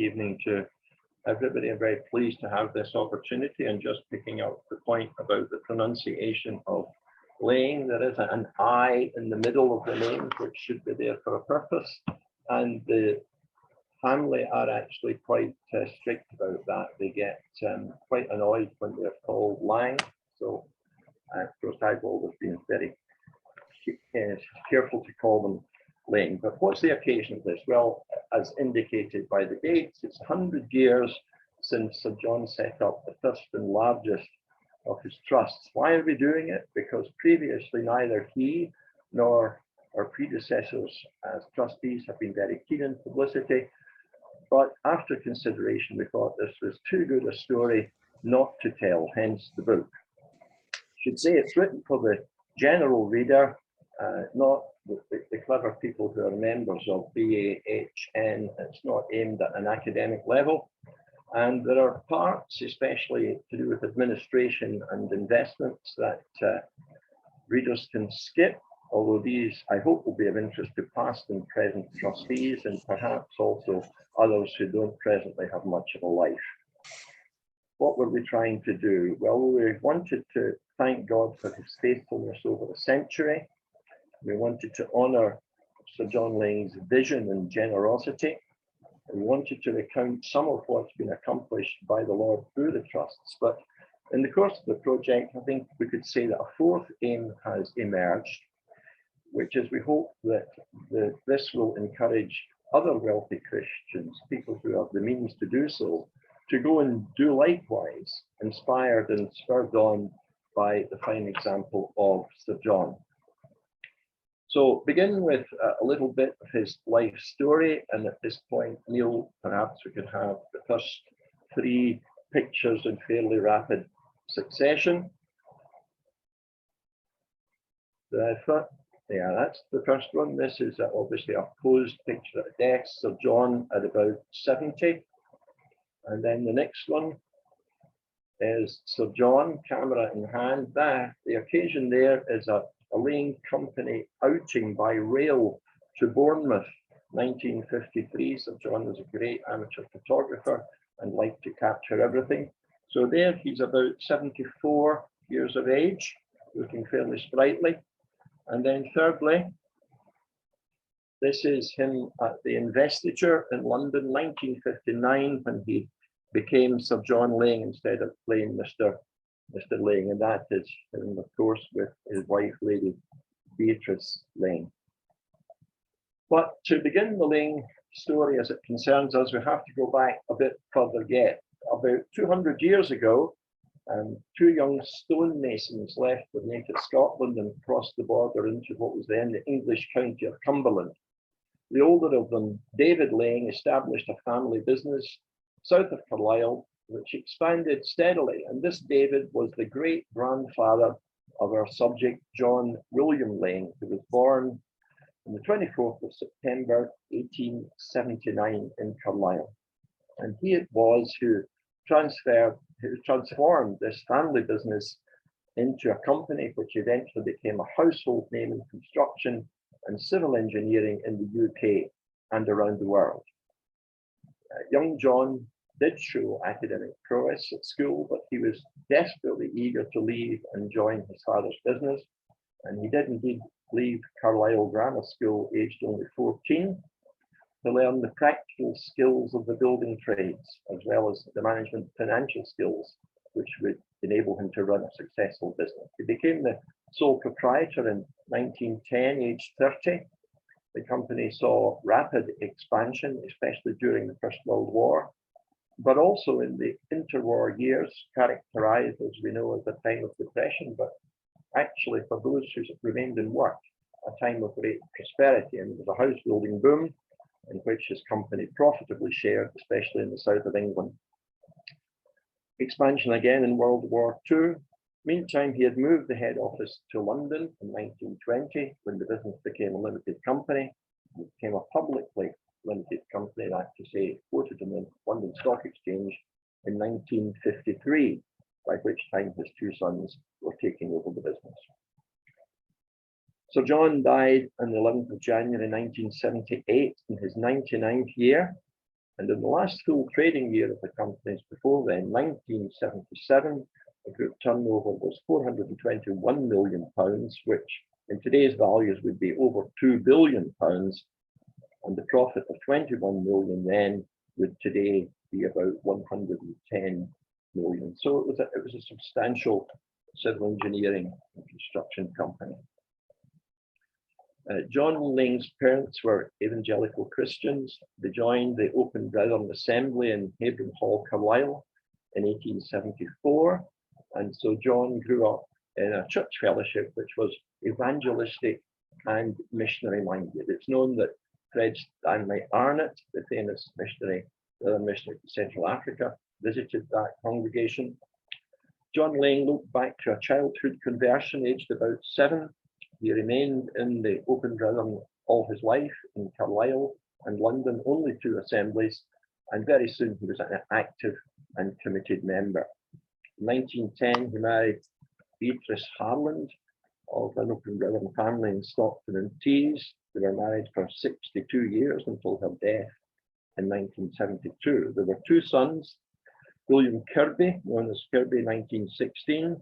evening to everybody. I'm very pleased to have this opportunity, and just picking up the point about the pronunciation of Laing. There is an I in the middle of the name, which should be there for a purpose, and the family are actually quite strict about that. They get quite annoyed when they're called Laing. So, of course, I've always been very careful to call them Laing. But what's the occasion of this? Well, as indicated by the dates, it's 100 years since Sir John set up the first and largest of his trusts. Why are we doing it? Because previously neither he nor our predecessors as trustees have been very keen on publicity. But after consideration, we thought this was too good a story not to tell, hence the book. I should say it's written for the general reader, not the clever people who are members of BAHN. It's not aimed at an academic level. And there are parts, especially to do with administration and investments, that readers can skip, although these, I hope, will be of interest to past and present trustees, and perhaps also others who don't presently have much of a life. What were we trying to do? Well, we wanted to thank God for his faithfulness over a century. We wanted to honour Sir John Laing's vision and generosity. We wanted to recount some of what's been accomplished by the Lord through the trusts. But in the course of the project, I think we could say that a fourth aim has emerged, which is we hope that this will encourage other wealthy Christians, people who have the means to do so, to go and do likewise, inspired and spurred on by the fine example of Sir John. So begin with a little bit of his life story, and at this point, Neil, perhaps we could have the first three pictures in fairly rapid succession. Yeah, that's the first one. This is obviously a posed picture at a desk, Sir John at about 70. And then the next one is Sir John, camera in hand. The occasion there is a Laing company outing by rail to Bournemouth, 1953. Sir John was a great amateur photographer and liked to capture everything. So there he's about 74 years of age, looking fairly sprightly. And then thirdly, this is him at the investiture in London, 1959, when he became Sir John Laing instead of plain Mr. Laing, and that is him, of course, with his wife, Lady Beatrice Laing. But to begin the Laing story as it concerns us, we have to go back a bit further yet. About 200 years ago, two young stonemasons left with native Scotland and crossed the border into what was then the English county of Cumberland. The older of them, David Laing, established a family business south of Carlisle, which expanded steadily. And this David was the great grandfather of our subject, John William Laing, who was born on the 24th of September, 1879 in Carlisle. And he it was who transformed this family business into a company which eventually became a household name in construction and civil engineering in the UK and around the world. Young John did show academic prowess at school, but he was desperately eager to leave and join his father's business. And he did indeed leave Carlisle Grammar School aged only 14 to learn the practical skills of the building trades, as well as the management financial skills, which would enable him to run a successful business. He became the sole proprietor in 1910, aged 30. The company saw rapid expansion, especially during the First World War, but also in the interwar years, characterized, as we know, as a time of depression, but actually for those who remained in work, a time of great prosperity. And it was a house building boom in which his company profitably shared, especially in the south of England. Expansion again in World War II. Meantime, he had moved the head office to London in 1920 when the business became a limited company. It became a publicly limited company, that to say, quoted in the London Stock Exchange in 1953, by which time his two sons were taking over the business. Sir John died on the 11th of January 1978 in his 99th year, And in the last full trading year of the companies before then, 1977, the group turnover was £421 million, which in today's values would be over £2 billion, and the profit of 21 million then would today be about 110 million. So it was a substantial civil engineering and construction company. John Laing's parents were evangelical Christians. They joined the Open Brethren Assembly in Hebron Hall, Carlisle in 1874. And so John grew up in a church fellowship which was evangelistic and missionary minded. It's known that Fred Stanley Arnott, the famous missionary, the missionary to Central Africa, visited that congregation. John Laing looked back to a childhood conversion aged about 7. He remained in the Open Brethren all his life in Carlisle and London, only 2 assemblies, and very soon he was an active and committed member. In 1910, he married Beatrice Harland of an Open Brethren family in Stockton-on-Tees. They were married for 62 years until her death in 1972. There were 2 sons, William Kirby, known as Kirby 1916,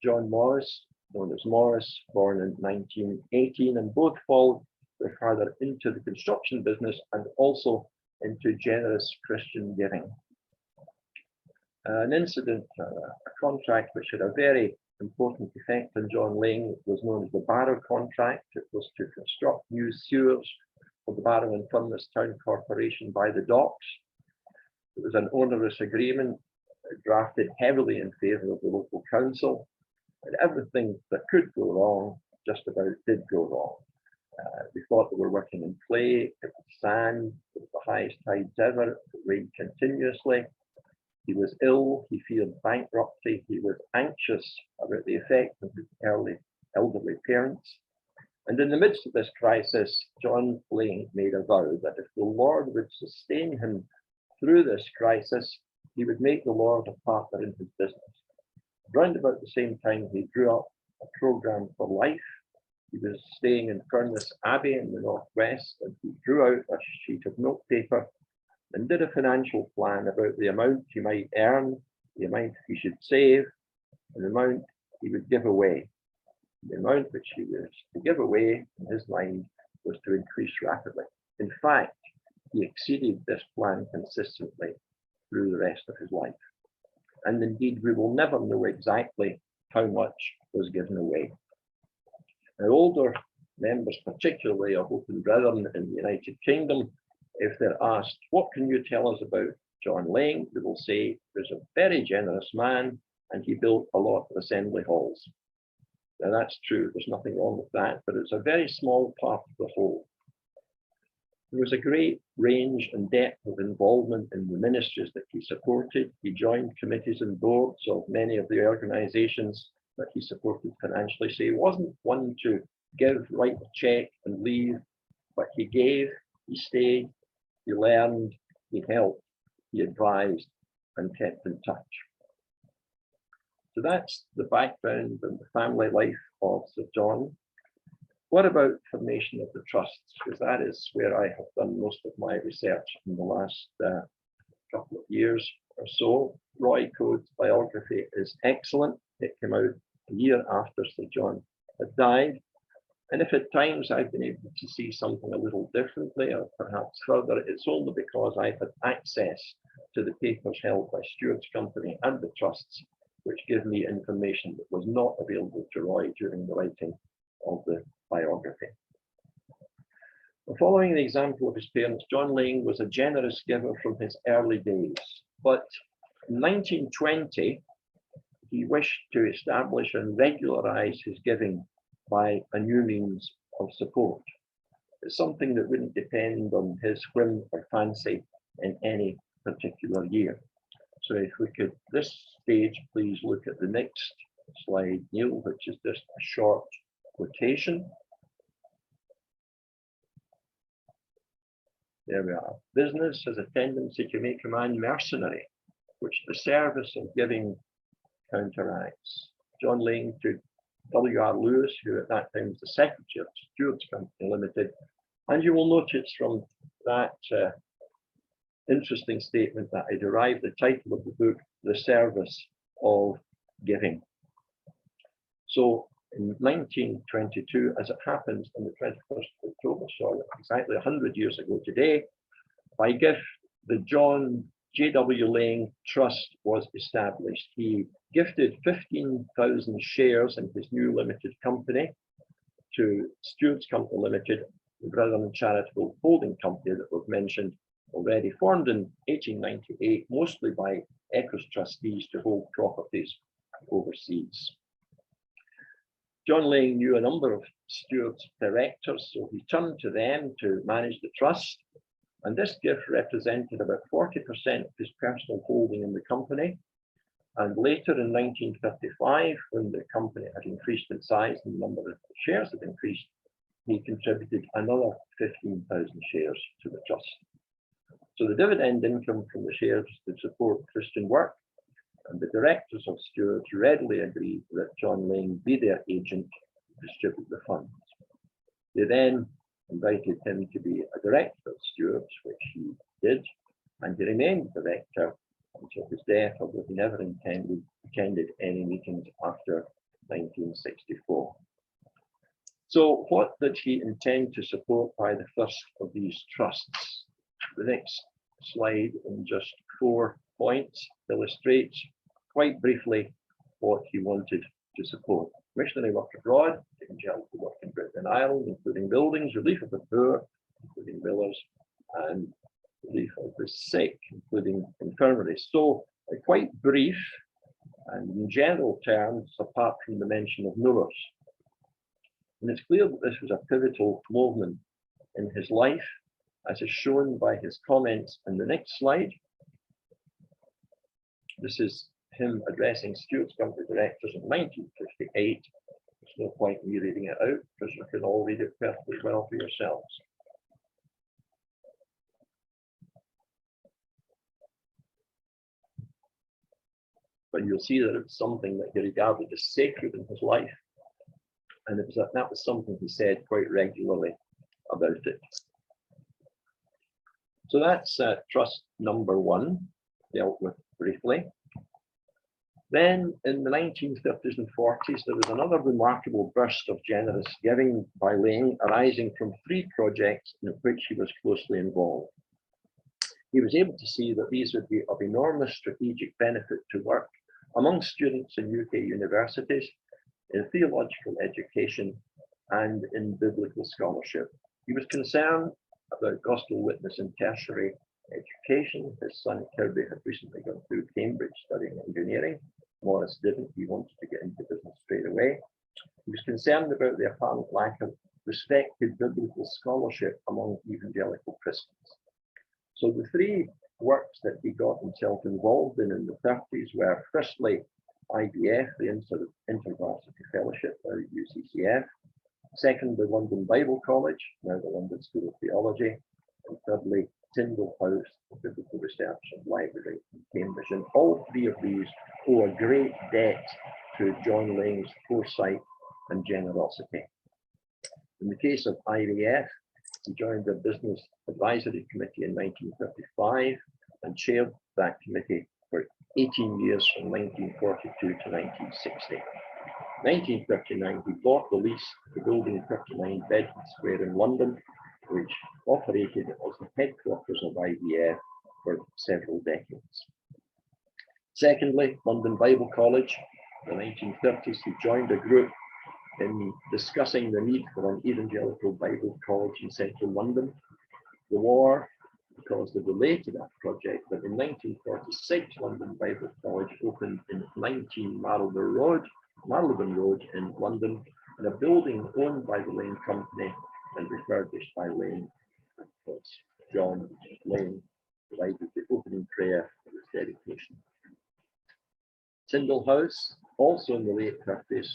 John Morris, known as Morris, born in 1918, and both followed their father into the construction business and also into generous Christian giving. An incident, a contract which had a very important effect on John Laing was known as the Barrow contract. It was to construct new sewers for the Barrow and Furness Town Corporation by the docks. It was an onerous agreement drafted heavily in favour of the local council, and everything that could go wrong just about did go wrong. They thought they were working in clay, it was sand, it was the highest tides ever, it rained continuously. He was ill, he feared bankruptcy, he was anxious about the effect of his elderly parents. And in the midst of this crisis, John Laing made a vow that if the Lord would sustain him through this crisis, he would make the Lord a partner in his business. Round about the same time, he drew up a programme for life. He was staying in Furness Abbey in the northwest, and he drew out a sheet of notepaper and did a financial plan about the amount he might earn, the amount he should save, and the amount he would give away. The amount which he was to give away, in his mind, was to increase rapidly. In fact, he exceeded this plan consistently through the rest of his life. And indeed, we will never know exactly how much was given away. Now, older members, particularly of Open Brethren in the United Kingdom, if they're asked, what can you tell us about John Laing? They will say, he was a very generous man and he built a lot of assembly halls. Now that's true, there's nothing wrong with that, but it's a very small part of the whole. There was a great range and depth of involvement in the ministries that he supported. He joined committees and boards of many of the organizations that he supported financially. So he wasn't one to give, write a check and leave, but he gave, he stayed, he learned, he helped, he advised, and kept in touch. So that's the background and the family life of Sir John. What about formation of the trusts? Because that is where I have done most of my research in the last couple of years or so. Roy Code's biography is excellent. It came out a year after Sir John had died. And if at times I've been able to see something a little differently or perhaps further, it's only because I've had access to the papers held by Stewart's Company and the trusts, which give me information that was not available to Roy during the writing of the biography. Following the example of his parents, John Laing was a generous giver from his early days. But in 1920, he wished to establish and regularize his giving by a new means of support. It's something that wouldn't depend on his whim or fancy in any particular year. So if we could, this stage, please look at the next slide, Neil, which is just a short quotation. There we are. Business has a tendency to make a man mercenary, which the service of giving counteracts. John Laing to W.R. Lewis, who at that time was the secretary of Stewart's Company Limited. And you will notice from that interesting statement that I derived the title of the book, The Service of Giving. So in 1922, as it happens on the 21st of October, so exactly 100 years ago today, by gift, the John J.W. Laing Trust was established. He gifted 15,000 shares in his new limited company to Stewards Company Limited, the Brethren Charitable Holding Company that we've mentioned already, formed in 1898, mostly by Eccles trustees to hold properties overseas. John Laing knew a number of Stewards directors, so he turned to them to manage the trust. And this gift represented about 40% of his personal holding in the company. And later in 1955, when the company had increased in size and the number of shares had increased, he contributed another 15,000 shares to the trust. So the dividend income from the shares to support Christian work, and the directors of Stewards readily agreed that John Laing be their agent to distribute the funds. They then invited him to be a director of Stewards, which he did, and he remained director until his death, although he never attended any meetings after 1964. So what did he intend to support by the first of these trusts? The next slide, in just 4 points, illustrates quite briefly what he wanted to support. Missionary work abroad, evangelical work in Britain and Ireland, including buildings, relief of the poor, including villas, and relief of the sick, including infirmaries. So quite brief and in general terms, apart from the mention of nullers. And it's clear that this was a pivotal moment in his life, as is shown by his comments in the next slide. This is him addressing Stewards Company directors in 1958. There's no point in me reading it out, because you can all read it perfectly well for yourselves. But you'll see that it's something that he regarded as sacred in his life. And that was something he said quite regularly about it. So that's trust number 1, dealt with briefly. Then in the 1950s and 40s, there was another remarkable burst of generous giving by Laing, arising from 3 projects in which he was closely involved. He was able to see that these would be of enormous strategic benefit to work among students in UK universities, in theological education, and in biblical scholarship. He was concerned about gospel witness in tertiary education. His son Kirby had recently gone through Cambridge studying engineering. Morris didn't. He wanted to get into business straight away. He was concerned about the apparent lack of respected biblical scholarship among evangelical Christians. So the 3 works that he got himself involved in the 30s were, firstly, IBF, the InterVarsity Fellowship, or UCCF. Second, the London Bible College, now the London School of Theology. And thirdly, Tyndall House, the Biblical Research and Library in Cambridge. And all 3 of these owe a great debt to John Laing's foresight and generosity. In the case of IBF, he joined the Business Advisory Committee in 1935 and chaired that committee for 18 years from 1942 to 1960. In 1939, he bought the lease of the building 39 Bedford Square in London, which operated as the headquarters of IBF for several decades. Secondly, London Bible College. In the 1930s, he joined a group in discussing the need for an evangelical Bible college in central London. The war caused a delay to that project, but in 1946, London Bible College opened in 19 Marylebone Road in London, in a building owned by the Laing Company and refurbished by Laing. John Laing provided the opening prayer for its dedication. Tyndall House, also in the late 30s,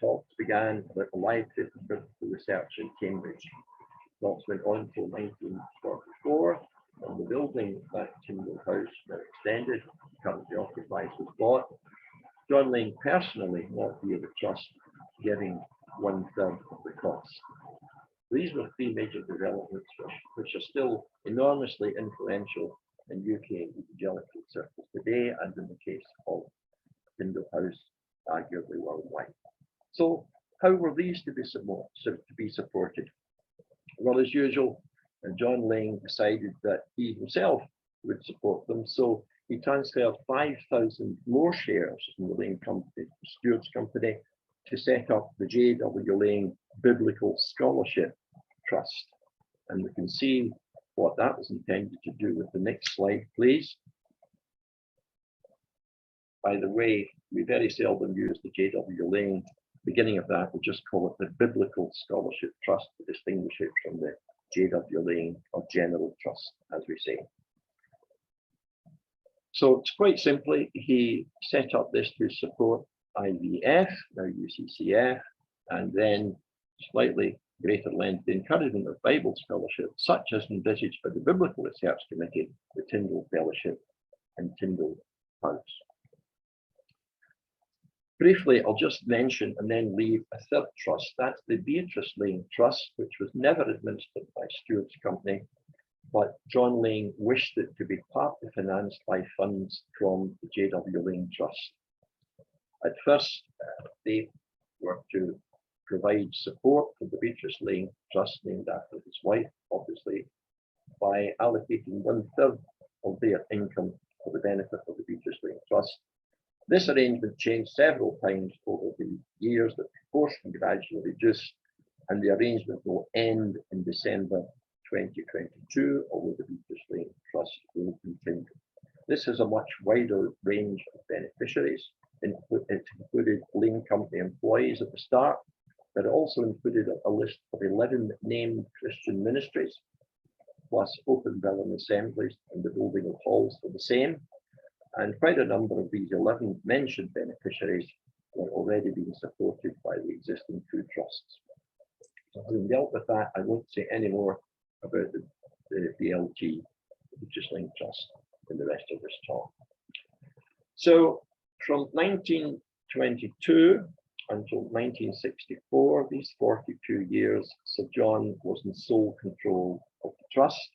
talks began about the library for biblical research in Cambridge. Talks went on until 1944, and the building that Tyndall House now extended, currently occupies, was bought. John Laing personally, not via the trust, giving 1/3 of the cost. These were 3 major developments which are still enormously influential in UK evangelical circles today, and in the case of Tyndale House, arguably worldwide. So how were these to be supported? Well, as usual, John Laing decided that he himself would support them, so he transferred 5,000 more shares in the Laing Company, Stewards Company, to set up the J.W. Laing Biblical Scholarship Trust. And we can see what that was intended to do with the next slide, please. By the way, we very seldom use the J.W. Laing. Beginning of that, we just call it the Biblical Scholarship Trust to distinguish it from the J.W. Laing or General Trust, as we say. So quite simply, he set up this to support IVF, now UCCF, and then slightly greater length, the encouragement of Bible scholarship, such as envisaged by the Biblical Research Committee, the Tyndale Fellowship, and Tyndale House. Briefly, I'll just mention and then leave a third trust. That's the Beatrice Laing Trust, which was never administered by Stewards Company, but John Laing wished it to be partly financed by funds from the J.W. Laing Trust. At first, they were to provide support for the Beatrice Laing Trust, named after his wife, obviously, by allocating 1/3 of their income for the benefit of the Beatrice Laing Trust. This arrangement changed several times over the years. The proportion gradually reduced, and the arrangement will end in December 2022, although the Beatrice Laing Trust will continue. This has a much wider range of beneficiaries. It included Laing Company employees at the start, but it also included a list of 11 named Christian ministries, plus open building assemblies and the building of halls for the same. And quite a number of these 11 mentioned beneficiaries were already being supported by the existing two trusts. So having dealt with that, I won't say any more about the BLT, the Beatrice Laing Trust, in the rest of this talk. So from 1922 until 1964, these 42 years, Sir John was in sole control of the trust.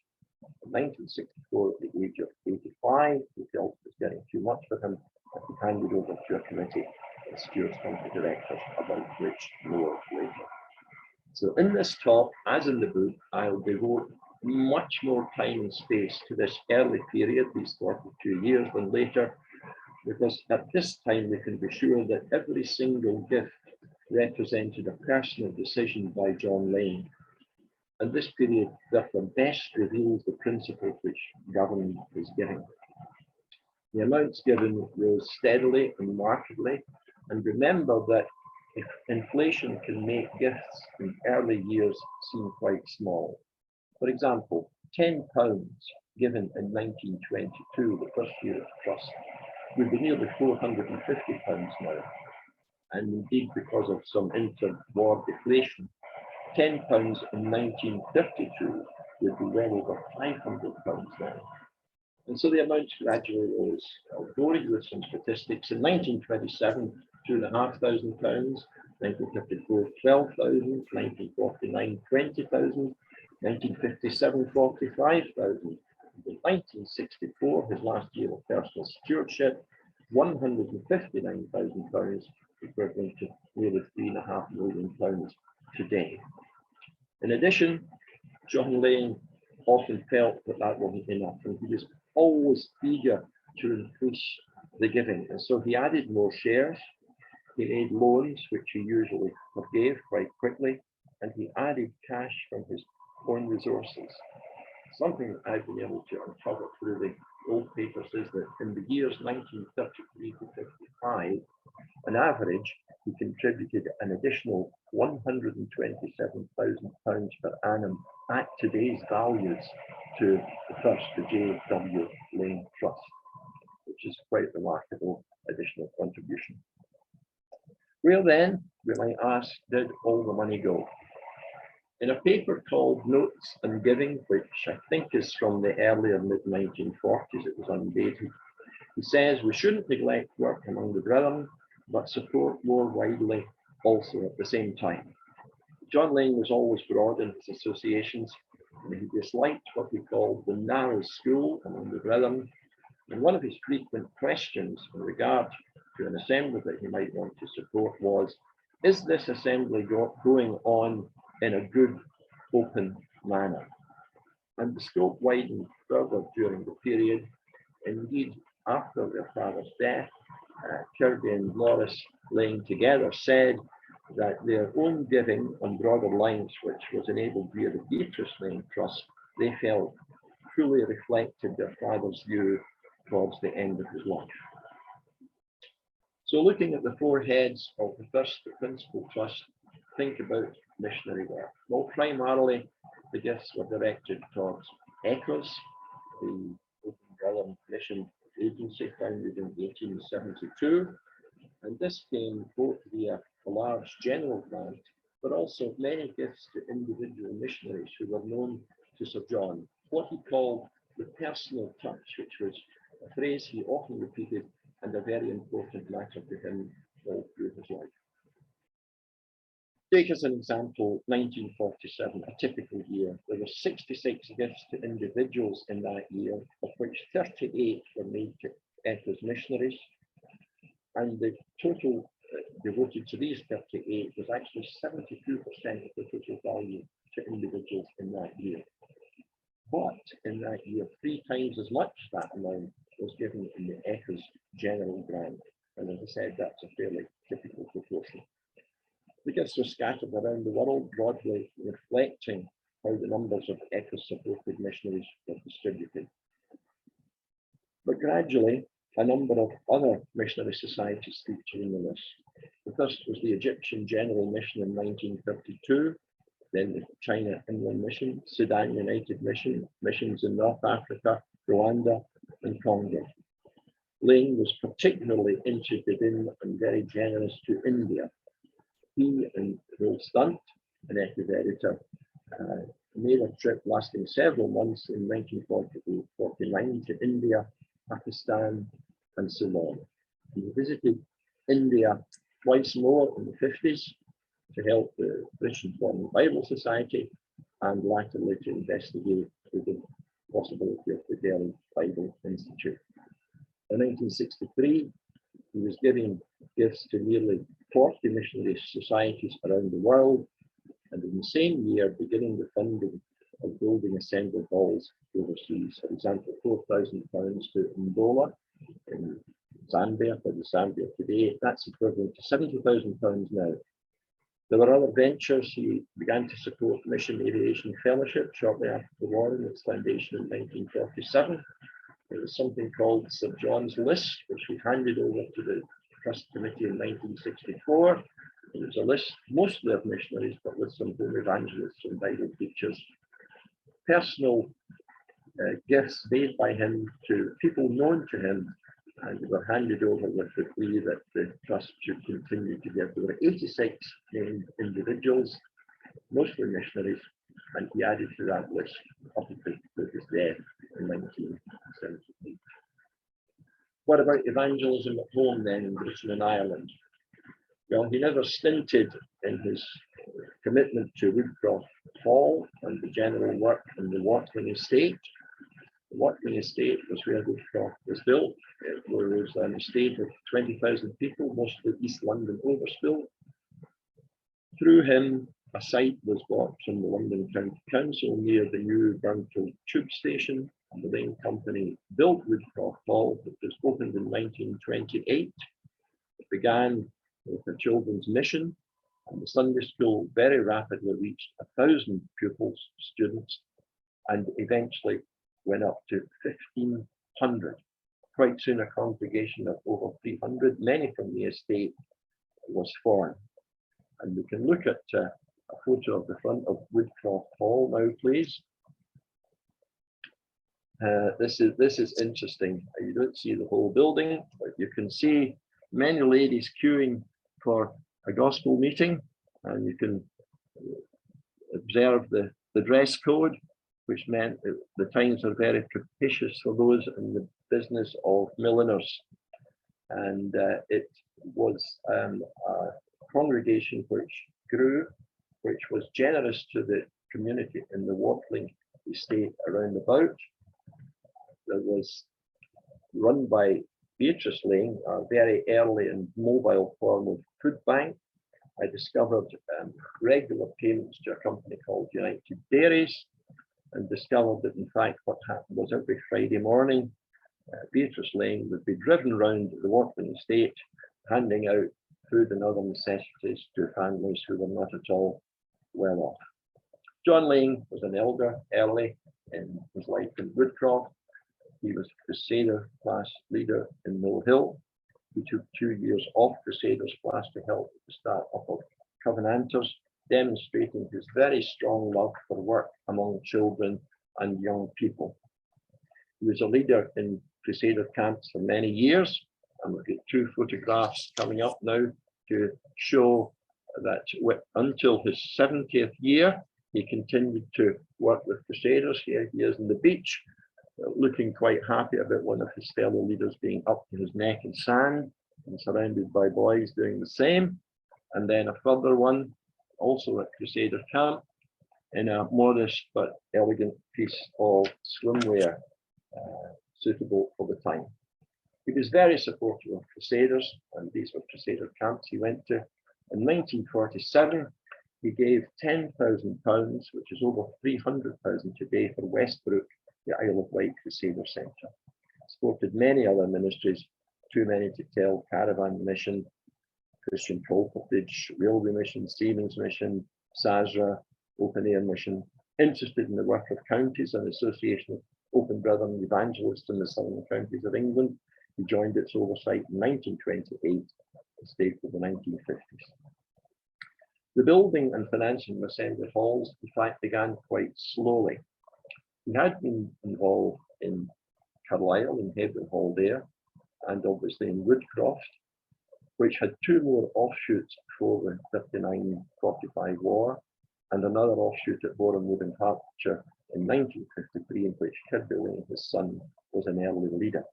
In 1964, at the age of 85, he felt it was getting too much for him, and he handed over to a committee of Stewards Company directors, about which more later. So in this talk, as in the book, I'll devote much more time and space to this early period, these 42 years, than later, because at this time we can be sure that every single gift represented a personal decision by John Laing. And this period therefore best reveals the principles which govern his giving. The amounts given rose steadily and markedly, and remember that if inflation can make gifts in early years seem quite small. For example, £10 given in 1922, the first year of trust, would be nearly £450 now. And indeed, because of some inter-war deflation, £10 in 1932 would be well over £500 now. And so the amounts gradually rose. I'll bore you with some statistics. In 1927, £2,500, 1954, 12,000, 1949, 20,000, 1957, 45,000. In 1964, his last year of personal stewardship, £159,000, equivalent to nearly £3.5 million today. In addition, John Laing often felt that that wasn't enough, and he was always eager to increase the giving. And so he added more shares, he made loans, which he usually forgave quite quickly, and he added cash from his own resources. Something I've been able to uncover through the old papers is that in the years 1933 to 55, on average, he contributed an additional £127,000 per annum at today's values to the J.W. Laing Trust, which is quite remarkable additional contribution. Where then, we might ask, did all the money go? In a paper called Notes on Giving, which I think is from the earlier mid-1940s, it was undated, he says we shouldn't neglect work among the brethren, but support more widely also at the same time. John Laing was always broad in his associations. And he disliked what he called the narrow school among the brethren. And one of his frequent questions in regard to an assembly that he might want to support was, is this assembly going on in a good, open manner? And the scope widened further during the period. Indeed, after their father's death, Kirby and Loris Laing together said that their own giving on broader lines, which was enabled via the Beatrice Laing Trust, they felt truly reflected their father's view towards the end of his life. So looking at the four heads of the first principal trust, think about missionary work. Well, primarily the gifts were directed towards ECHOS, the Open Brethren Mission Agency founded in 1872. And this came both via a large general grant, but also many gifts to individual missionaries who were known to Sir John, what he called the personal touch, which was a phrase he often repeated and a very important matter to him all through his life. Take as an example, 1947, a typical year. There were 66 gifts to individuals in that year, of which 38 were made to ECHOS missionaries. And the total devoted to these 38 was actually 72% of the total value to individuals in that year. But in that year, 3 times as much that amount was given in the ECHOS general grant. And as I said, that's a fairly typical proportion. The gifts were scattered around the world, broadly reflecting how the numbers of ECHOS supported missionaries were distributed. But gradually, a number of other missionary societies featured in the list. The first was the Egyptian General Mission in 1932, then the China Inland Mission, Sudan United Mission, missions in North Africa, Rwanda, and Congo. Laing was particularly interested in and very generous to India. He and Will Stunt, an ECHOS editor, made a trip lasting several months in 1949 to India, Pakistan, and Ceylon. He visited India twice more in the 50s to help the British Reformed Bible Society and latterly to investigate the possibility of the Delhi Bible Institute. In 1963, he was giving gifts to nearly 40 missionary societies around the world, and in the same year, beginning the funding of building assembly halls overseas. For example, £4,000 to Angola in Zambia, for the Zambia today, that's equivalent to £70,000 now. There were other ventures. He began to support Mission Aviation Fellowship shortly after the war in its foundation in 1947. There was something called Sir John's List, which we handed over to the Trust Committee in 1964. It was a list mostly of missionaries, but with some home evangelists and Bible teachers. Personal gifts made by him to people known to him, and they were handed over with the plea that the trust should continue to give. There were 86 named individuals, mostly missionaries, and he added to that list up to his death in 1978. What about evangelism at home then in Britain and Ireland? Well, he never stinted in his commitment to Woodcroft Hall and the general work in the Watling Estate. The Watling Estate was where Woodcroft was built. It was an estate of 20,000 people, mostly East London overspill. Through him, a site was bought from the London County Council near the new Burnfield Tube Station. And the Laing Company built Woodcroft Hall, which was opened in 1928. It began with a children's mission, and the Sunday school very rapidly reached 1,000 pupils, students, and eventually went up to 1,500. Quite soon a congregation of over 300, many from the estate, was formed. And we can look at a photo of the front of Woodcroft Hall now, please. This is interesting. You don't see the whole building, but you can see many ladies queuing for a gospel meeting, and you can observe the dress code, which meant that the times are very propitious for those in the business of milliners. And it was a congregation which grew, which was generous to the community in the Watling estate around about that was run by Beatrice Laing, a very early and mobile form of food bank. I discovered regular payments to a company called United Dairies, and discovered that in fact what happened was every Friday morning, Beatrice Laing would be driven around the working estate, handing out food and other necessities to families who were not at all well off. John Laing was an elder early in his life in Woodcroft. He was a Crusader class leader in Mill Hill. He took 2 years off Crusaders class to help with the start up of Covenanters, demonstrating his very strong love for work among children and young people. He was a leader in Crusader camps for many years, and we've got 2 photographs coming up now to show that until his 70th year, he continued to work with Crusaders. Here he is on the beach, looking quite happy about one of his fellow leaders being up to his neck in sand and surrounded by boys doing the same. And then a further one, also at Crusader camp, in a modest but elegant piece of swimwear suitable for the time. He was very supportive of Crusaders, and these were Crusader camps he went to. In 1947, he gave £10,000, which is over £300,000 today, for Westbrook, the Isle of Wight Crusader Centre. Supported many other ministries, too many to tell: Caravan Mission, Christian Colportage, Railway Mission, Siemens Mission, Sazra, Open Air Mission. Interested in the work of counties and Association of Open Brethren Evangelists in the southern counties of England. He joined its oversight in 1928, and stayed for the 1950s. The building and financing of Assembly Halls, in fact, began quite slowly. He had been involved in Carlisle, in Hebron Hall there, and obviously in Woodcroft, which had 2 more offshoots before the 39-45 war, and another offshoot at Borehamwood in Hertfordshire in 1953, in which Kirby Laing, his son, was an early leader.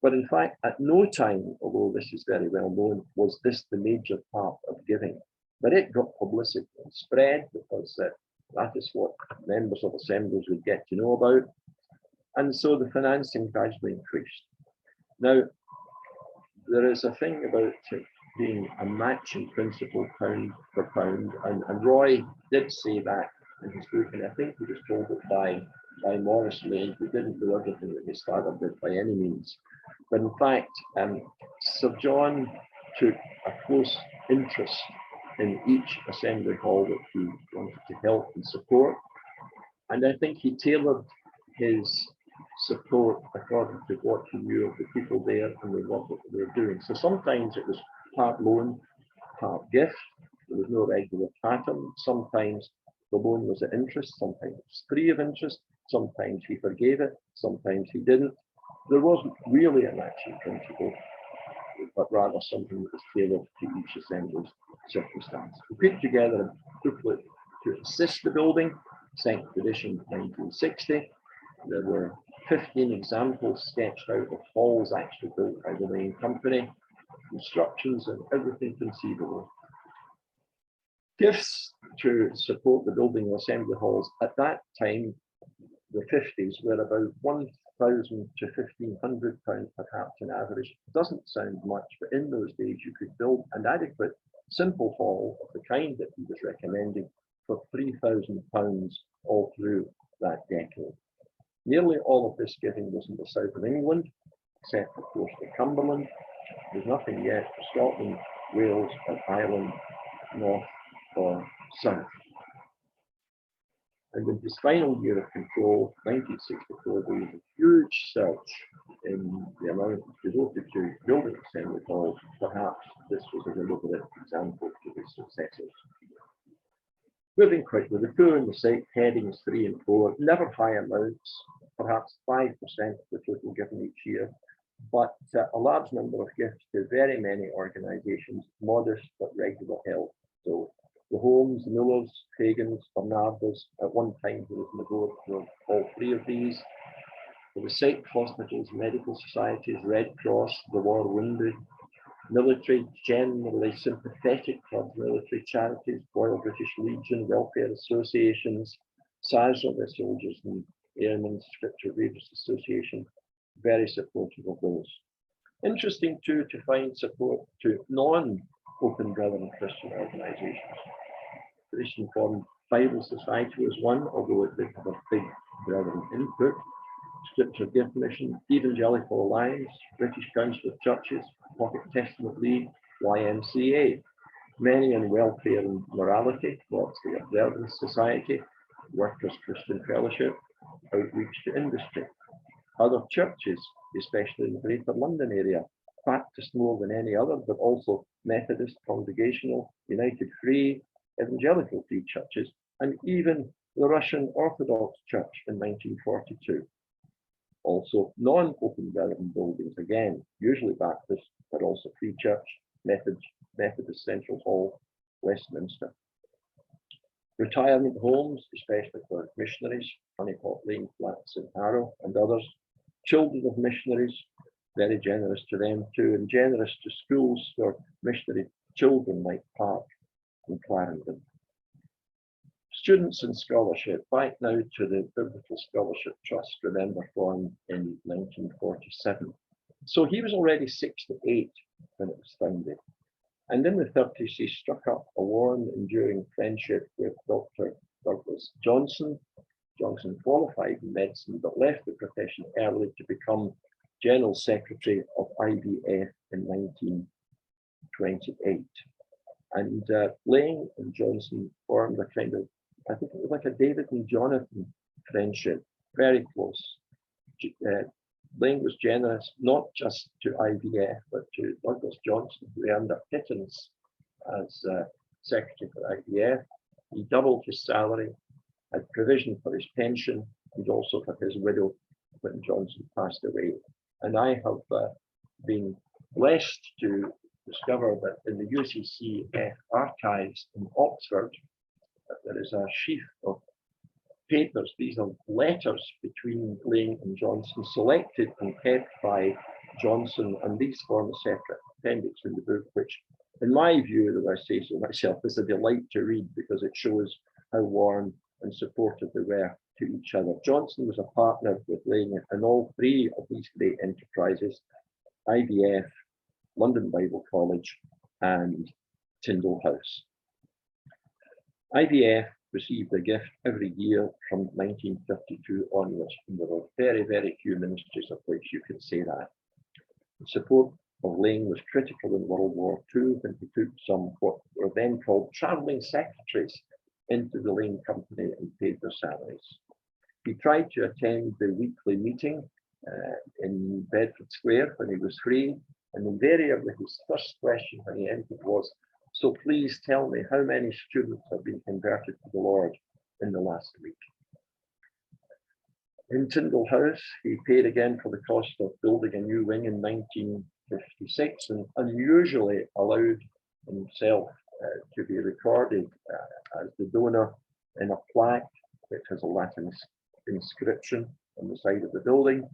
But in fact, at no time, although this is very well known, was this the major part of giving. But it got publicity and spread, because that is what members of assemblies would get to know about. And so the financing gradually increased. Now, there is a thing about being a matching principle pound for pound, and Roy did say that in his book, and I think he was told it by Maurice Laing, who didn't do everything that his father did by any means. But in fact, Sir John took a close interest in each assembly hall that he wanted to help and support. And I think he tailored his support according to what he knew of the people there and the work that they were doing. So sometimes it was part loan, part gift. There was no regular pattern. Sometimes the loan was at interest, sometimes it was free of interest, sometimes he forgave it, sometimes he didn't. There wasn't really a matching principle, but rather something that was tailored to each assembly's circumstance. We put together a booklet to assist the building, second edition 1960. There were 15 examples sketched out of halls actually built by the Laing Company, instructions and everything conceivable. Gifts to support the building of assembly halls at that time, the 50s, were about £1,000 to £1,500 perhaps on average. It doesn't sound much, but in those days you could build an adequate simple hall of the kind that he was recommending for £3,000 all through that decade. Nearly all of this giving was in the south of England, except of course for Cumberland. There's nothing yet for Scotland, Wales, or Ireland, north or south. And in his final year of control, 1964, there was a huge surge in the amount devoted to building assembly halls. Perhaps this was a deliberate example to his successors. Moving quickly, the poor and the sick, headings 3 and 4, never high amounts, perhaps 5% of the total given each year, but a large number of gifts to very many organisations, modest but regular help. So the Homes, Millers, Pagans, Bernardas, at one time he was on the board for all 3 of these. For the sick, hospitals, medical societies, Red Cross, the war wounded, military, generally sympathetic clubs, military charities, Royal British Legion, welfare associations, SASRA, the Soldiers and Airmen Scripture Readers Association, very supportive of those. Interesting too to find support to non-Open Brethren Christian organisations. Christian Formed Bible Society was one, although it did have a big Brethren input. Scripture Gift Mission, Evangelical Alliance, British Council of Churches, Pocket Testament League, YMCA, Many in Welfare and Morality, Locksley Observance Society, Workers Christian Fellowship, Outreach to Industry. Other churches, especially in the Greater London area, Baptist more than any other, but also Methodist, Congregational, United Free, Evangelical Free churches, and even the Russian Orthodox Church in 1942. Also non-Open Brethren buildings, again, usually Baptist, but also Free Church, Methodist Central Hall, Westminster. Retirement homes, especially for missionaries, Honeypot Lane, Flats and Harrow and others. Children of missionaries, very generous to them too, and generous to schools for missionary children like Park and Clarendon. Students and scholarship, back now to the Biblical Scholarship Trust, remember, formed in 1947. So he was already 68 when it was founded. And in the 30s, he struck up a warm, enduring friendship with Dr. Douglas Johnson. Johnson qualified in medicine, but left the profession early to become General Secretary of IBF in 1928. And Laing and Johnson formed a kind of, I think it was like a David and Jonathan friendship, very close. Laing was generous, not just to IBF, but to Douglas Johnson, who earned a pittance as Secretary for IBF. He doubled his salary, had provision for his pension, and also for his widow when Johnson passed away. And I have been blessed to discover that in the UCCF archives in Oxford, there is a sheaf of papers. These are letters between Laing and Johnson, selected and kept by Johnson, and these form a separate appendix in the book, which, in my view, as I say so myself, is a delight to read because it shows how warm and supportive they were to each other. Johnson was a partner with Laing in all three of these great enterprises: IBF, London Bible College, and Tyndall House. IBF received a gift every year from 1952 onwards, and there were very, very few ministries of which you could say that. The support of Laing was critical in World War II when he took some what were then called travelling secretaries into the Laing Company and paid their salaries. He tried to attend the weekly meeting in Bedford Square when he was free, and invariably his first question when he entered was, "So please tell me how many students have been converted to the Lord in the last week." In Tyndall House, he paid again for the cost of building a new wing in 1956 and unusually allowed himself to be recorded as the donor in a plaque which has a Latin inscription on the side of the building.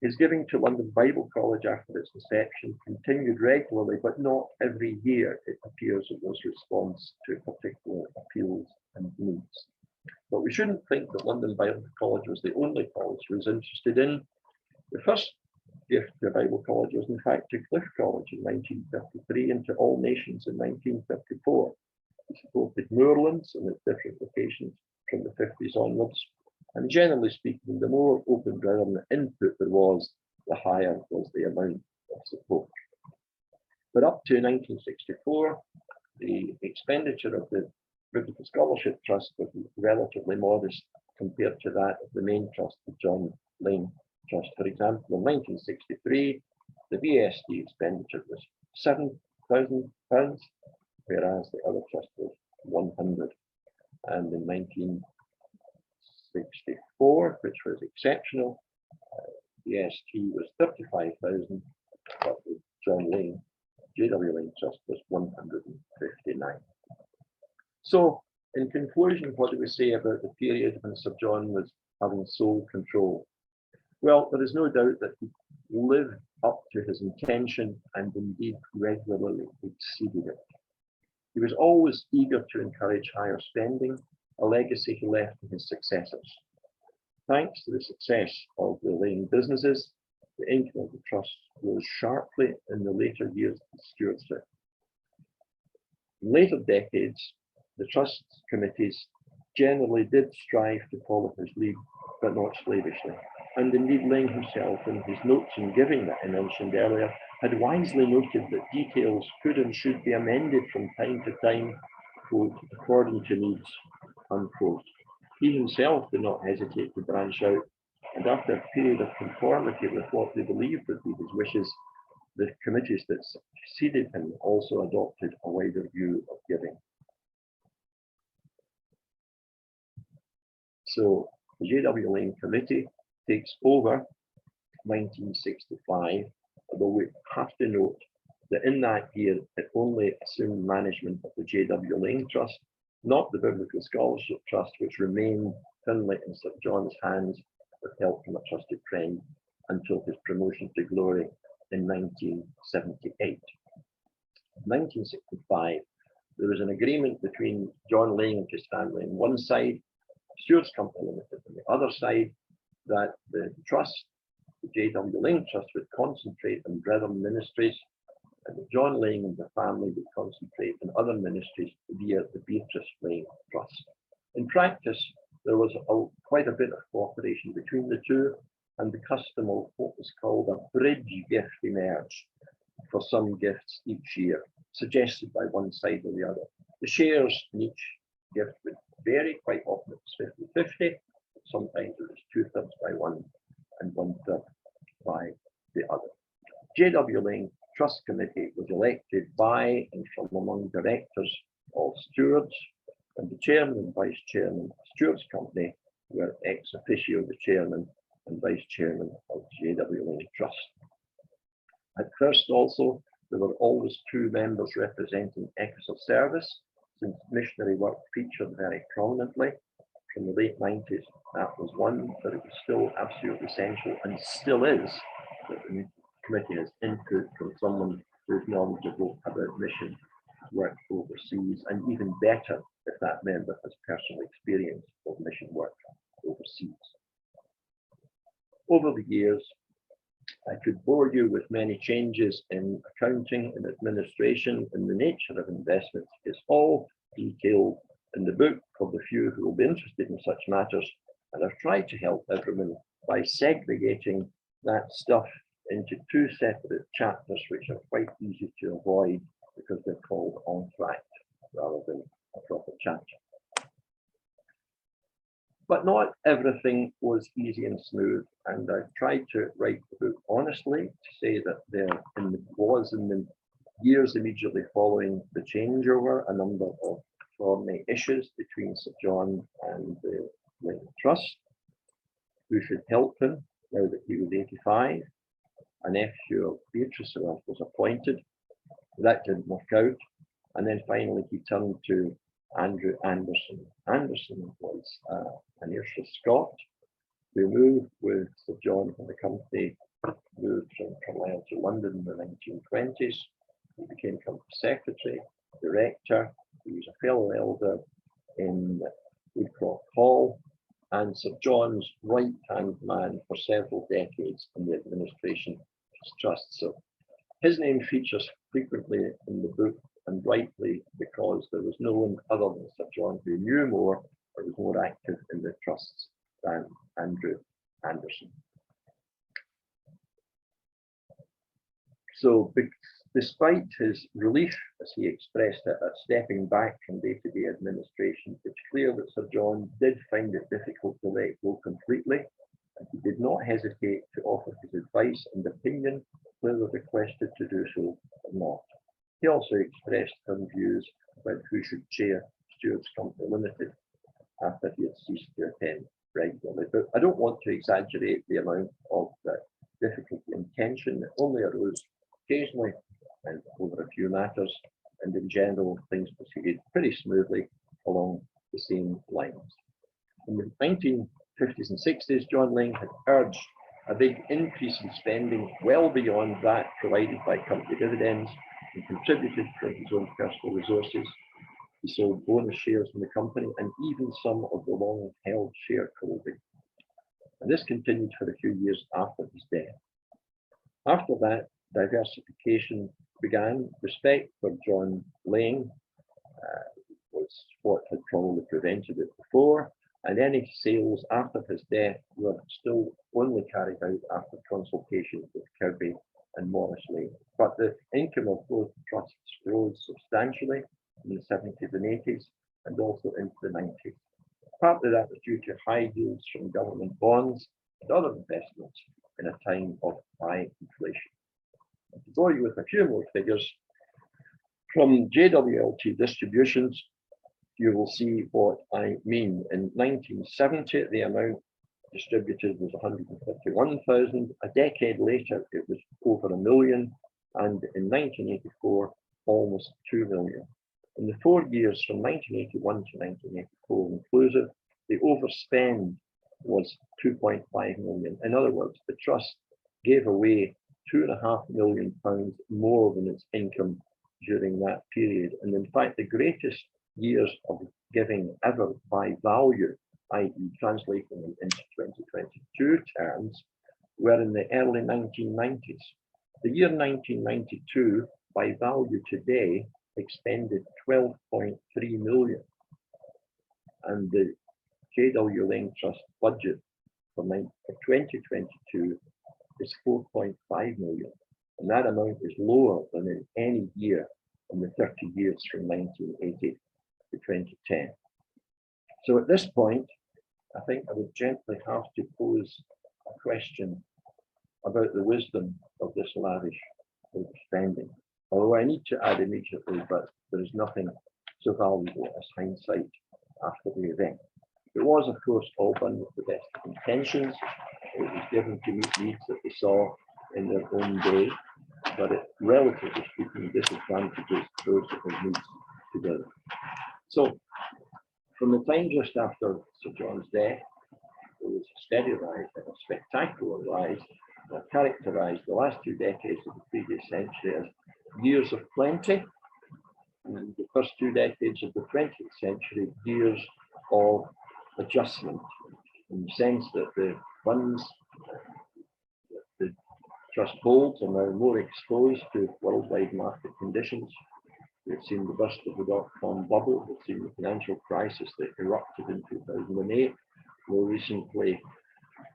His giving to London Bible College after its inception continued regularly, but not every year. It appears it was response to particular appeals and needs. But we shouldn't think that London Bible College was the only college he was interested in. The first gift to Bible College was in fact to Cliff College in 1953 and to All Nations in 1954. He supported Moorlands and its different locations from the 50s onwards. And generally speaking, the more Open Brethren input there was, the higher was the amount of support. But up to 1964, the expenditure of the Biblical Scholarship Trust was relatively modest compared to that of the main trust, the John Laing Trust. For example, in 1963, the BSD expenditure was £7,000, whereas the other trust was 100. And in 1964, which was exceptional, the ST was 35,000, but the John Laing, JW Laing Trust was 159. So, in conclusion, what do we say about the period when Sir John was having sole control? Well, there is no doubt that he lived up to his intention and indeed regularly exceeded it. He was always eager to encourage higher spending, a legacy he left to his successors. Thanks to the success of the Laing businesses, the income of the trust rose sharply in the later years of stewardship. In later decades, the trust committees generally did strive to follow his lead, but not slavishly. And indeed, Laing himself, in his notes in giving that I mentioned earlier, had wisely noted that details could and should be amended from time to time, quote, according to needs, unquote. He himself did not hesitate to branch out, and after a period of conformity with what they believed would be his wishes, the committees that succeeded him also adopted a wider view of giving. So the J.W. Laing Committee takes over 1965, although we have to note that in that year it only assumed management of the J.W. Laing Trust, not the Biblical Scholarship Trust, which remained firmly in Sir John's hands with help from a trusted friend until his promotion to glory in 1978. In 1965, there was an agreement between John Laing and his family on one side, Stewards Company Limited on the other side, that the trust, the J.W. Laing Trust, would concentrate on brethren ministries, and that John Laing and the family would concentrate on other ministries via the Beatrice Laing Trust. In practice, there was quite a bit of cooperation between the two, and the custom of what was called a bridge gift emerged for some gifts each year, suggested by one side or the other. The shares in each gift would vary. Quite often it was 50-50, sometimes it was 2/3 by one and 1/3 by the other. J.W. Laing Trust Committee was elected by and from among directors of stewards, and the chairman and vice chairman of Stewards Company were ex officio the chairman and vice chairman of J.W. Laing Trust. At first also, there were always two members representing ex of service, since missionary work featured very prominently. From the late 90s, that was one, but it was still absolutely essential, and still is, that the committee has input from someone who is knowledgeable about mission work overseas, and even better if that member has personal experience of mission work overseas. Over the years, I could bore you with many changes in accounting and administration, and the nature of investments is all detailed in the book for the few who will be interested in such matters, and I've tried to help everyone by segregating that stuff into two separate chapters, which are quite easy to avoid because they're called entr'acte rather than a proper chapter. But not everything was easy and smooth, and I tried to write the book honestly to say that there was in the years immediately following the changeover a number of thorny issues between Sir John and the Laing Trust, who should help him now that he was 85. An nephew of Beatrice was appointed. That didn't work out, and then finally he turned to Andrew Anderson. Anderson was an Ayrshire Scot who moved with Sir John when the company moved from Carlisle to London in the 1920s. He became company secretary, director. He was a fellow elder in Woodcroft Hall, and Sir John's right-hand man for several decades in the administration of his trust. So his name features frequently in the book, and rightly, because there was no one other than Sir John who knew more or was more active in the trusts than Andrew Anderson. So despite his relief, as he expressed it, at stepping back from day-to-day administration, it's clear that Sir John did find it difficult to let go completely, and he did not hesitate to offer his advice and opinion, whether requested to do so or not. He also expressed firm views about who should chair Stewards Company Limited after he had ceased to attend regularly. But I don't want to exaggerate the amount of difficulty and tension that only arose occasionally and over a few matters, and in general, things proceeded pretty smoothly along the same lines. In the 1950s and 60s, John Laing had urged a big increase in spending well beyond that provided by company dividends, and contributed from his own personal resources. He sold bonus shares in the company and even some of the long-held shareholding. And this continued for a few years after his death. After that, diversification began. Respect for John Laing was what had probably prevented it before, and any sales after his death were still only carried out after consultation with Kirby and Morris Laing. But the income of both trusts rose substantially in the 70s and 80s and also into the 90s. Partly that was due to high yields from government bonds and other investments in a time of high inflation. To bore you with a few more figures, from JWLT distributions, you will see what I mean. In 1970, the amount distributed was 151,000. A decade later, it was over 1 million. And in 1984, almost 2 million. In the 4 years from 1981 to 1984 inclusive, the overspend was 2.5 million. In other words, the trust gave away £2.5 million more than its income during that period. And in fact, the greatest years of giving ever by value, i.e. translating them into 2022 terms, were in the early 1990s. The year 1992, by value today, expended 12.3 million. And the J.W. Laing Trust budget for 2022 is 4.5 million. And that amount is lower than in any year in the 30 years from 1980 to 2010. So at this point, I think I would gently have to pose a question about the wisdom of this lavish overspending. Although I need to add immediately, but there is nothing so valuable as hindsight after the event. It was, of course, all done with the best of intentions. It was given to meet needs that they saw in their own day, but it, relatively speaking, disadvantages those that have needs together. So, from the time just after Sir John's death, there was a steady rise and a spectacular rise that characterized the last 2 decades of the previous century as years of plenty, and the first 2 decades of the 20th century, years of adjustment, in the sense that the funds that the trust holds are now more exposed to worldwide market conditions. We've seen the burst of the dot-com bubble. We've seen the financial crisis that erupted in 2008. More recently,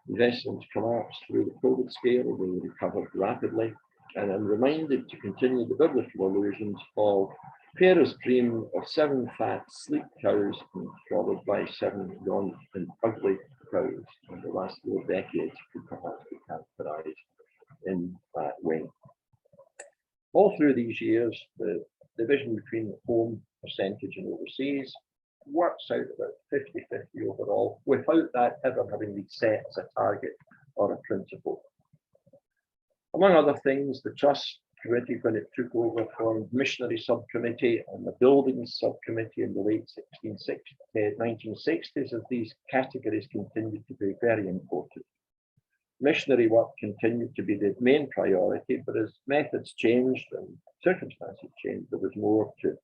investments collapsed through the COVID scale. They recovered rapidly. And I'm reminded to continue the biblical allusions of Pharaoh's dream of 7 fat, sleek cows followed by 7 gaunt and ugly cows. And the last 4 decades could perhaps be characterized in that way. All through these years, the division between home percentage and overseas works out about 50-50 overall, without that ever having been set as a target or a principle. Among other things, the Trust Committee, when it took over, formed missionary subcommittee and the buildings subcommittee in the late 1960s, as these categories continued to be very important. Missionary work continued to be the main priority, but as methods changed and circumstances changed, there was more to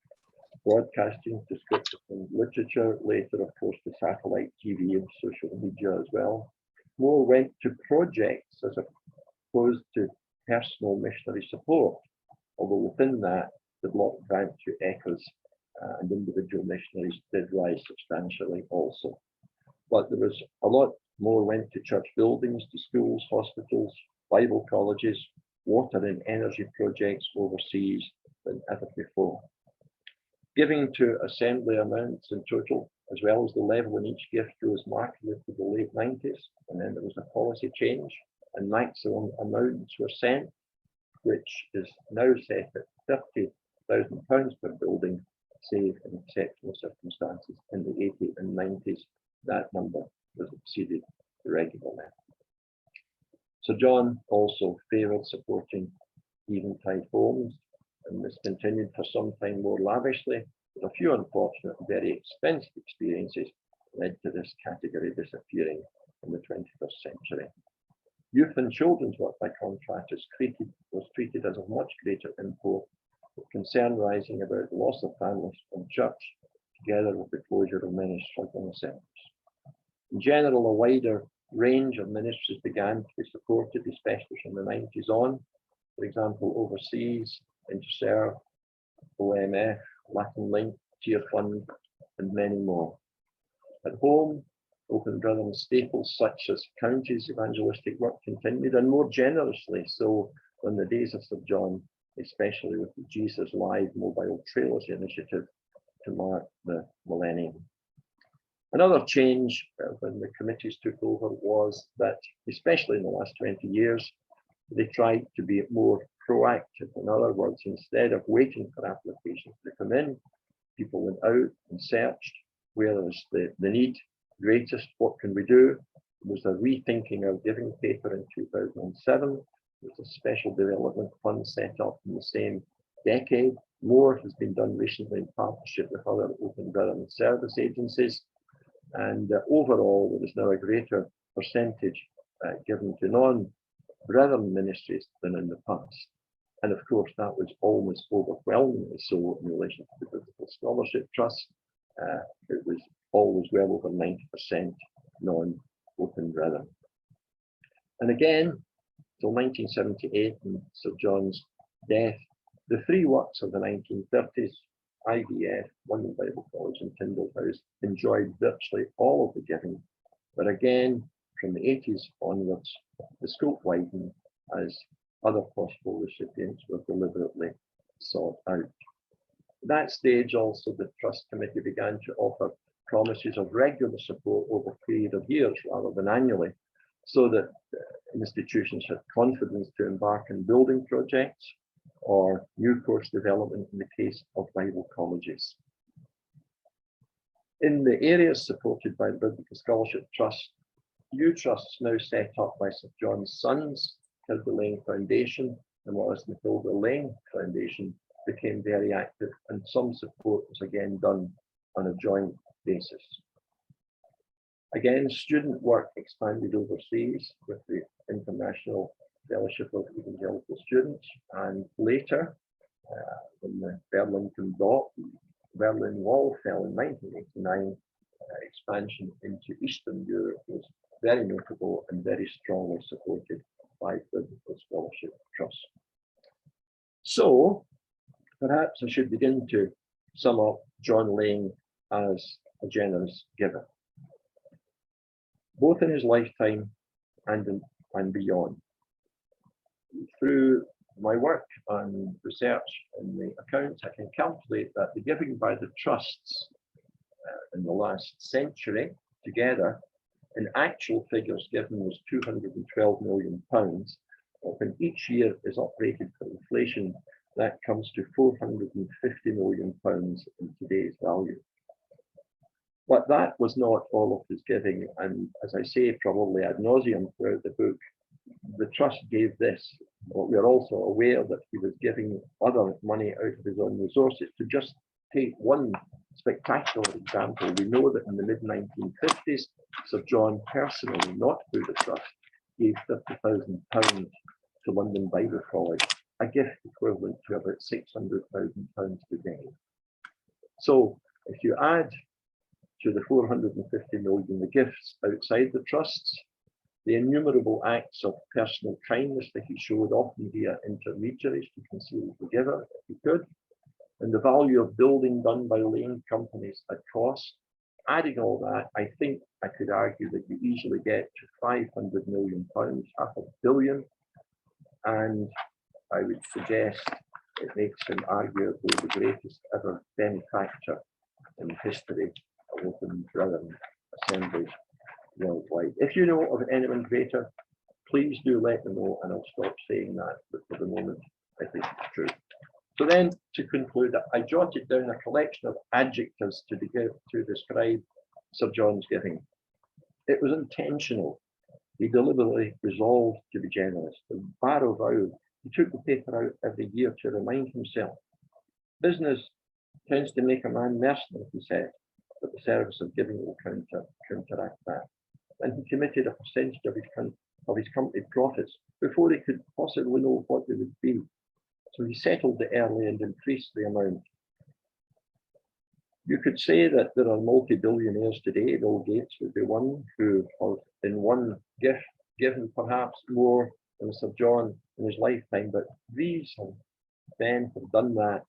broadcasting, to scripture and literature, later, of course, to satellite TV and social media as well. More went to projects as opposed to personal missionary support, although within that, the block grant to ECHOs and individual missionaries did rise substantially also. But there was a lot more went to church buildings, to schools, hospitals, Bible colleges, water and energy projects overseas than ever before. Giving to assembly amounts in total, as well as the level in each gift, goes markedly to the late 90s, and then there was a policy change, and maximum amounts were sent, which is now set at £30,000 per building, save in exceptional circumstances. In the 80s and 90s, that number was exceeded regularly. Sir John also favoured supporting Eventide homes, and this continued for some time more lavishly, but a few unfortunate and very expensive experiences led to this category disappearing in the 21st century. Youth and children's work by contractors was treated as of much greater import, with concern rising about the loss of families from church together with the closure of many struggling centres. In general, a wider range of ministries began to be supported, especially from the 90s on. For example, overseas, Interserve, OMF, Latin Link, Tier Fund, and many more. At home, Open Brethren staples such as counties evangelistic work continued, and more generously so in the days of Sir John, especially with the Jesus Live Mobile Trailers initiative to mark the millennium. Another change when the committees took over was that, especially in the last 20 years, they tried to be more proactive. In other words, instead of waiting for applications to come in, people went out and searched where is the need greatest, what can we do? There was a rethinking of giving paper in 2007. There was a special development fund set up in the same decade. More has been done recently in partnership with other Open Brethren service agencies. And overall, there is now a greater percentage given to non-Brethren ministries than in the past. And of course, that was almost overwhelmingly so in relation to the Biblical Scholarship Trust. It was always well over 90% non-Open Brethren. And again, till 1978 and Sir John's death, the three works of the 1930s, IVF, London Bible College and Tyndale House, enjoyed virtually all of the giving. But again, from the 80s onwards, the scope widened as other possible recipients were deliberately sought out. At that stage also, the Trust Committee began to offer promises of regular support over a period of years rather than annually, so that institutions had confidence to embark on building projects or new course development in the case of Bible colleges. In the areas supported by the Biblical Scholarship Trust, new trusts now set up by Sir John's sons, the Laing Foundation, and what is the Laing Foundation, became very active, and some support was again done on a joint basis. Again, student work expanded overseas with the International Fellowship of Evangelical Students, and later, when the Berlin Wall fell in 1989, expansion into Eastern Europe was very notable and very strongly supported by the Biblical Scholarship Trust. So, perhaps I should begin to sum up John Laing as a generous giver, both in his lifetime and beyond. Through my work and research in the accounts, I can calculate that the giving by the trusts in the last century together, in actual figures given, was £212 million. When each year is uprated for inflation, that comes to £450 million in today's value. But that was not all of his giving, and as I say, probably ad nauseum throughout the book, the trust gave this. But we are also aware that he was giving other money out of his own resources. To just take one spectacular example, we know that in the mid-1950s, Sir John personally, not through the trust, gave £50,000 to London Bible College, a gift equivalent to about £600,000 today. So if you add to the £450 million the gifts outside the trusts, the innumerable acts of personal kindness that he showed, often via intermediaries to conceal the giver, if he could, and the value of building done by Laing companies at cost, adding all that, I think I could argue that you easily get to £500 million, £500 million, and I would suggest it makes him arguably the greatest ever benefactor in the history of Open Brethren assemblies worldwide. If you know of anyone greater, please do let me know, and I'll stop saying that, but for the moment, I think it's true. So then, to conclude, I jotted down a collection of adjectives to describe Sir John's giving. It was intentional. He deliberately resolved to be generous. The Barrow vow, he took the paper out every year to remind himself. Business tends to make a man mercenary, he said, but the service of giving will counteract that. And he committed a percentage of his company profits before he could possibly know what they would be. So he settled it early and increased the amount. You could say that there are multi-billionaires today. Bill Gates would be one who, in one gift, given perhaps more than Sir John in his lifetime, but these men have done that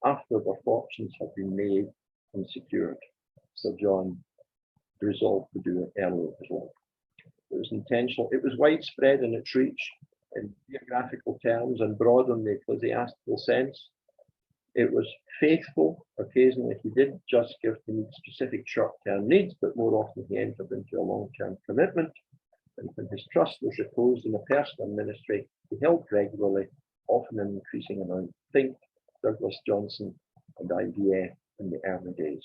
after their fortunes have been made and secured. Sir John resolved to do it earlier as well. It was intentional. It was widespread in its reach in geographical terms and broad in the ecclesiastical sense. It was faithful. Occasionally, he did just give to meet specific short-term needs, but more often he entered into a long-term commitment. And when his trust was reposed in a personal ministry, he helped regularly, often in increasing amount. Think Douglas Johnson and IVF in the early days.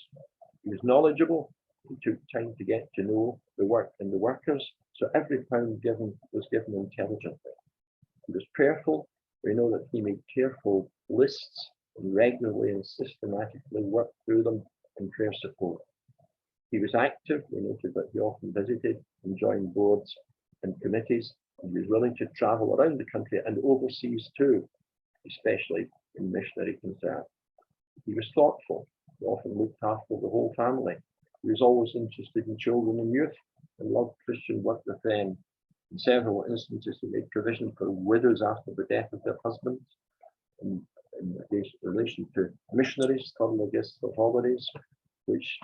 He was knowledgeable. He took time to get to know the work and the workers, so every pound given was given intelligently. He was prayerful. We know that he made careful lists and regularly and systematically worked through them in prayer support. He was active. We noted that he often visited and joined boards and committees, and he was willing to travel around the country and overseas too, especially in missionary concern. He was thoughtful. He often looked after the whole family. He was always interested in children and youth and loved Christian work with them. In several instances, he made provision for widows after the death of their husbands. In relation to missionaries, thoroughly gifts for holidays, which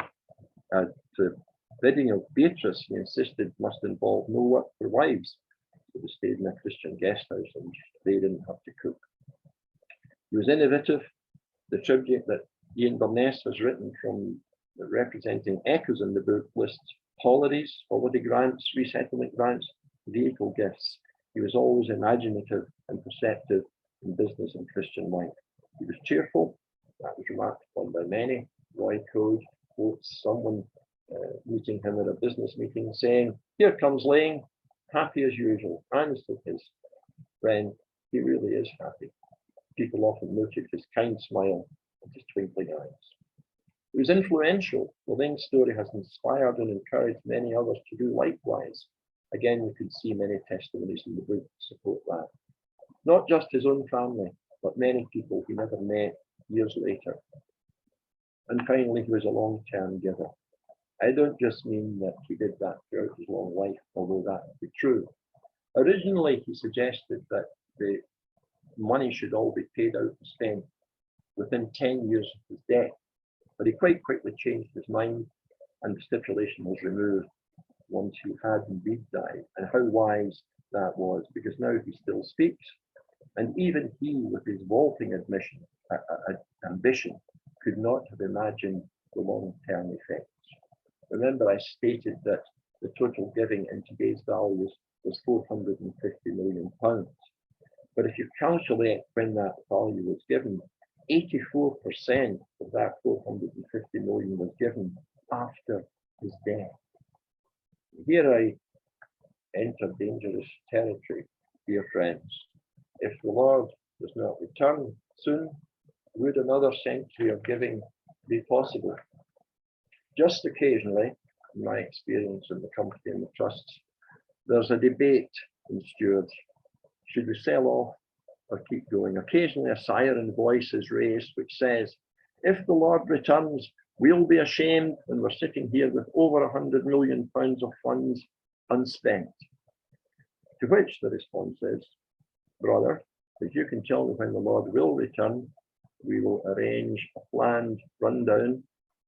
at the bidding of Beatrice, he insisted must involve no work for wives. So they stayed in a Christian guest house and they didn't have to cook. He was innovative. The tribute that Ian Burness has written from representing echoes in the book lists holidays, holiday grants, resettlement grants, vehicle gifts. He was always imaginative and perceptive in business and Christian life. He was cheerful. That was remarked upon by many. Roy Code quotes someone meeting him at a business meeting saying, "Here comes Laing, happy as usual." And to his friend, he really is happy. People often noted his kind smile and his twinkling eyes. He was influential. The Laing story has inspired and encouraged many others to do likewise. Again, we could see many testimonies in the book to support that. Not just his own family, but many people he never met years later. And finally, he was a long-term giver. I don't just mean that he did that throughout his long life, although that would be true. Originally, he suggested that the money should all be paid out and spent within 10 years of his death, but he quite quickly changed his mind and the stipulation was removed once he had indeed died. And how wise that was, because now he still speaks, and even he, with his vaulting ambition, could not have imagined the long-term effects. Remember, I stated that the total giving in today's values was £450 million. But if you calculate when that value was given, 84% of that 450 million was given after his death. Here I enter dangerous territory, dear friends. If the Lord does not return soon, would another century of giving be possible? Just occasionally, in my experience in the company and the trusts, there's a debate in stewards. Should we sell off or keep going? Occasionally a siren voice is raised which says, if the Lord returns, we'll be ashamed when we're sitting here with over £100 million of funds unspent. To which the response is, brother, if you can tell me when the Lord will return, we will arrange a planned rundown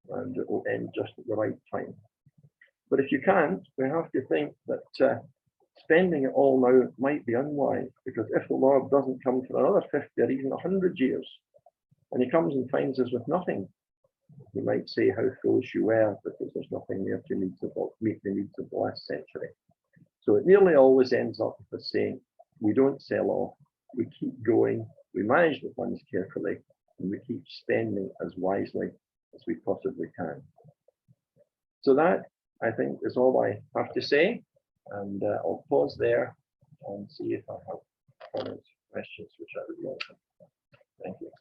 and it will end just at the right time. But if you can't, we have to think that spending it all now might be unwise, because if the Lord doesn't come for another 50 or even 100 years, and he comes and finds us with nothing, we might say how foolish you were, because there's nothing there to meet the needs of the last century. So it nearly always ends up with us saying, we don't sell off, we keep going, we manage the funds carefully, and we keep spending as wisely as we possibly can. So that, I think, is all I have to say. And I'll pause there and see if I have comments, questions, which I would welcome. Thank you.